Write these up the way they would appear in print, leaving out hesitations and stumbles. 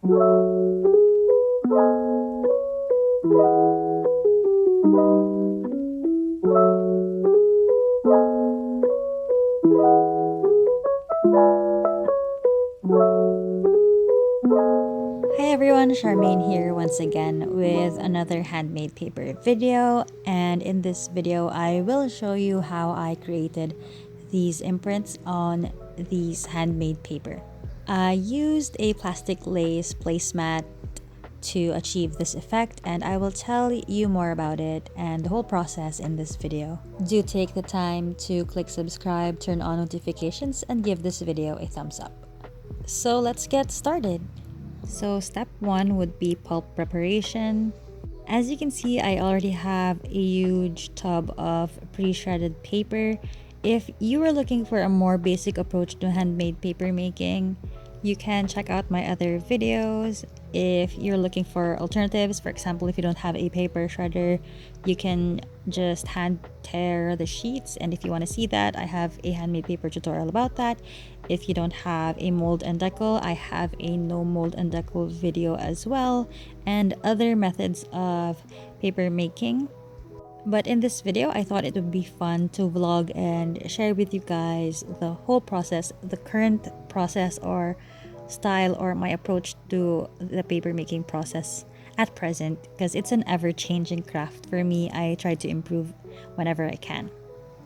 Hi everyone, Charmaine here once again with another handmade paper video, and in this video I will show you how I created these imprints on these handmade paper. I used a plastic lace placemat to achieve this effect, and I will tell you more about it and the whole process in this video. Do take the time to click subscribe, turn on notifications, and give this video a thumbs up. So let's get started. So step 1 would be pulp preparation. As you can see, I already have a huge tub of pre-shredded paper. If you are looking for a more basic approach to handmade paper making, you can check out my other videos. If you're looking for alternatives, for example, if you don't have a paper shredder, you can just hand tear the sheets, and if you want to see that, I have a handmade paper tutorial about that. If you don't have a mold and deckle, I have a no mold and deckle video as well, and other methods of paper making. But in this video, I thought it would be fun to vlog and share with you guys the whole process, the current process or style, or my approach to the paper making process at present, because it's an ever-changing craft for me. I try to improve whenever I can.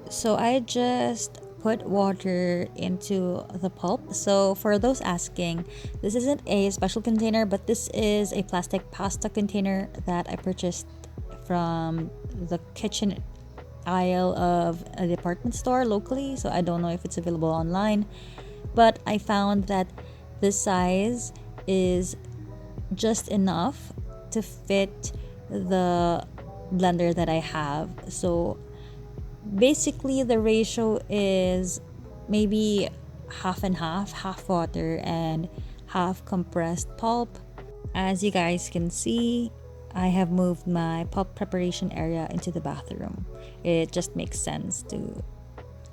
So I just put water into the pulp. So for those asking, this isn't a special container, but this is a plastic pasta container that I purchased from the kitchen aisle of a department store locally. So I don't know if it's available online, but I found that this size is just enough to fit the blender that I have. So basically the ratio is maybe half and half water and half compressed pulp. As you guys can see, I have moved my pulp preparation area into the bathroom. It just makes sense to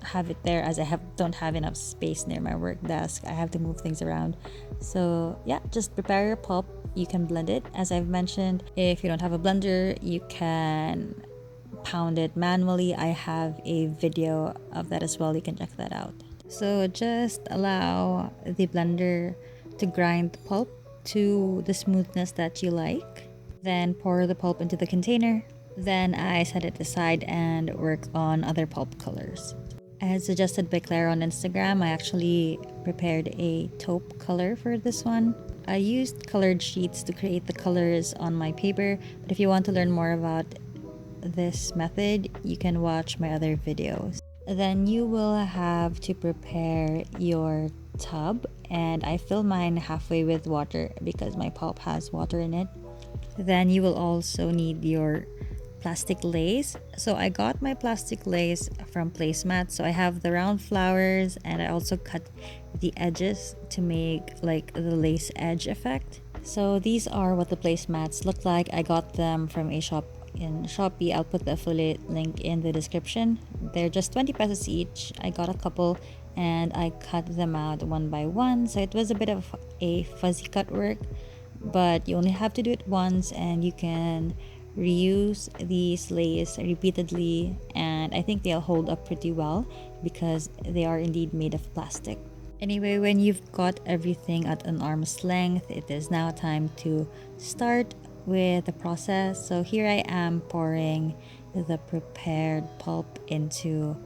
have it there, as I don't have enough space near my work desk. I have to move things around. So yeah, just prepare your pulp. You can blend it, as I've mentioned. If you don't have a blender, you can pound it manually. I have a video of that as well. You can check that out. So just allow the blender to grind the pulp to the smoothness that you like. Then pour the pulp into the container. Then I set it aside and work on other pulp colors. As suggested by Claire on Instagram, I actually prepared a taupe color for this one. I used colored sheets to create the colors on my paper, but if you want to learn more about this method, you can watch my other videos. Then you will have to prepare your tub, and I fill mine halfway with water because my pulp has water in it. Then you will also need your plastic lace. So I got my plastic lace from placemat. So I have the round flowers, and I also cut the edges to make like the lace edge effect. So these are what the placemats look like. I got them from a shop in Shopee. I'll put the affiliate link in the description. They're just 20 pesos each. I got a couple and I cut them out one by one. So it was a bit of a fuzzy cut work, but you only have to do it once, and you can reuse these lace repeatedly, and I think they'll hold up pretty well because they are indeed made of plastic. Anyway, when you've got everything at an arm's length, it is now time to start with the process. So here I am pouring the prepared pulp into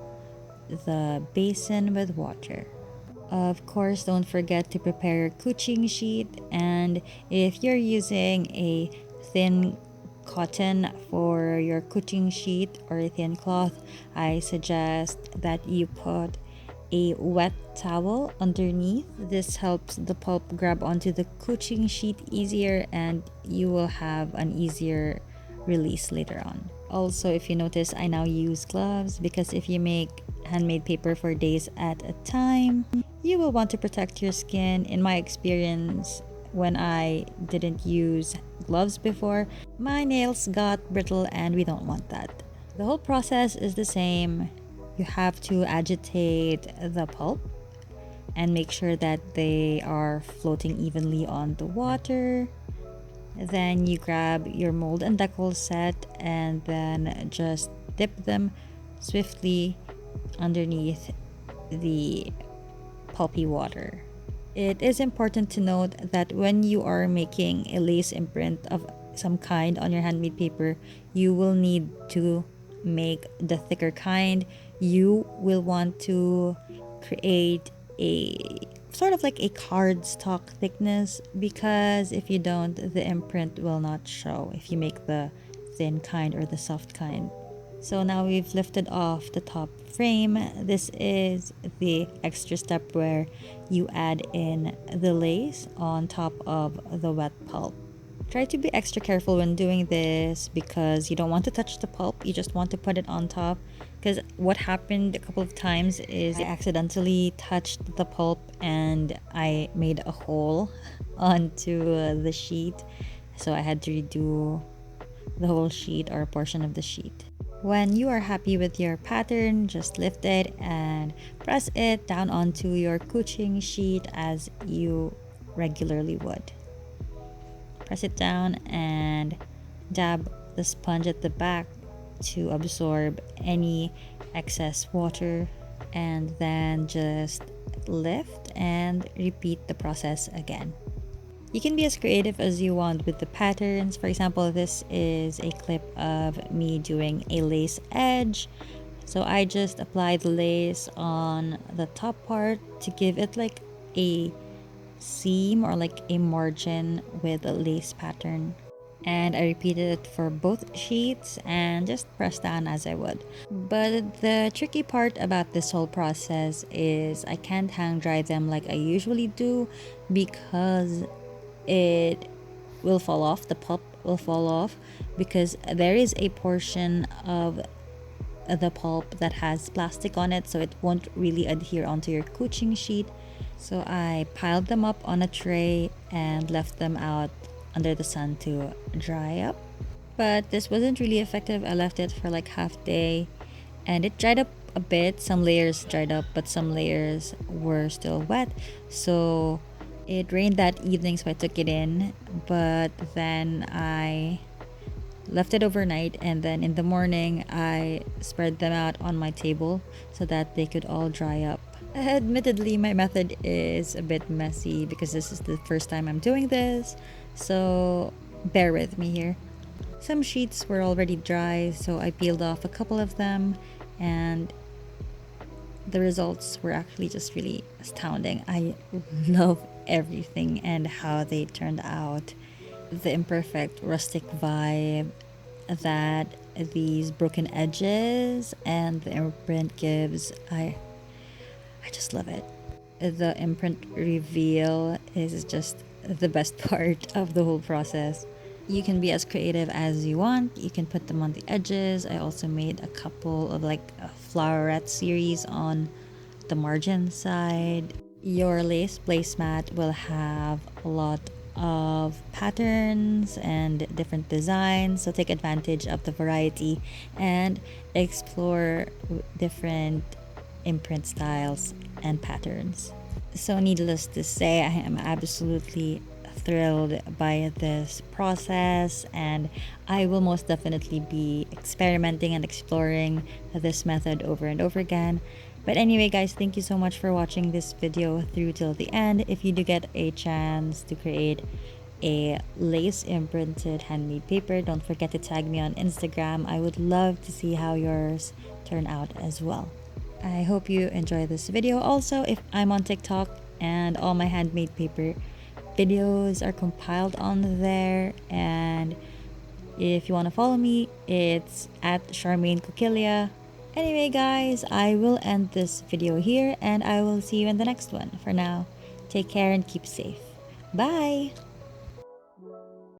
the basin with water. Of course, don't forget to prepare your kuching sheet, and if you're using a thin cotton for your kuching sheet or a thin cloth, I suggest that you put a wet towel underneath. This helps the pulp grab onto the kuching sheet easier, and you will have an easier release later on. Also, if you notice, I now use gloves because if you make handmade paper for days at a time, you will want to protect your skin. In my experience, when I didn't use gloves before, my nails got brittle, and we don't want that. The whole process is the same. You have to agitate the pulp and make sure that they are floating evenly on the water. Then you grab your mold and deckle set and then just dip them swiftly underneath the pulpy water. It is important to note that when you are making a lace imprint of some kind on your handmade paper, you will need to make the thicker kind. You will want to create a sort of like a cardstock thickness, because if you don't, the imprint will not show if you make the thin kind or the soft kind. So now we've lifted off the top frame. This is the extra step where you add in the lace on top of the wet pulp. Try to be extra careful when doing this because you don't want to touch the pulp. You just want to put it on top, because what happened a couple of times is I accidentally touched the pulp and I made a hole onto the sheet. So I had to redo the whole sheet or a portion of the sheet. When you are happy with your pattern, just lift it and press it down onto your kuching sheet as you regularly would. Press it down and dab the sponge at the back to absorb any excess water, and then just lift and repeat the process again. You can be as creative as you want with the patterns. For example, this is a clip of me doing a lace edge. So I just applied the lace on the top part to give it like a seam or like a margin with a lace pattern. And I repeated it for both sheets and just pressed down as I would. But the tricky part about this whole process is I can't hang dry them like I usually do, because it will fall off, the pulp will fall off, because there is a portion of the pulp that has plastic on it, so it won't really adhere onto your kuching sheet. So I piled them up on a tray and left them out under the sun to dry up. But this wasn't really effective. I left it for like half day and it dried up a bit. Some layers dried up, but some layers were still wet. So it rained that evening, so I took it in, but then I left it overnight, and then in the morning I spread them out on my table so that they could all dry up. Admittedly, my method is a bit messy because this is the first time I'm doing this, so bear with me here. Some sheets were already dry, so I peeled off a couple of them, and the results were actually just really astounding. I love everything and how they turned out. The imperfect rustic vibe that these broken edges and the imprint gives, I just love it. The imprint reveal is just the best part of the whole process. You can be as creative as you want. You can put them on the edges. I also made a couple of like a flowerette series on the margin side. Your lace placemat will have a lot of patterns and different designs, so take advantage of the variety and explore different imprint styles and patterns. So needless to say, I am absolutely thrilled by this process, and I will most definitely be experimenting and exploring this method over and over again. But anyway, guys, thank you so much for watching this video through till the end. If you do get a chance to create a lace imprinted handmade paper, don't forget to tag me on Instagram. I would love to see how yours turn out as well. I hope you enjoy this video. Also, if I'm on TikTok, and all my handmade paper videos are compiled on there, and if you want to follow me, it's at Charmaine Coquilia. Anyway, guys, I will end this video here, and I will see you in the next one. For now, take care and keep safe. Bye!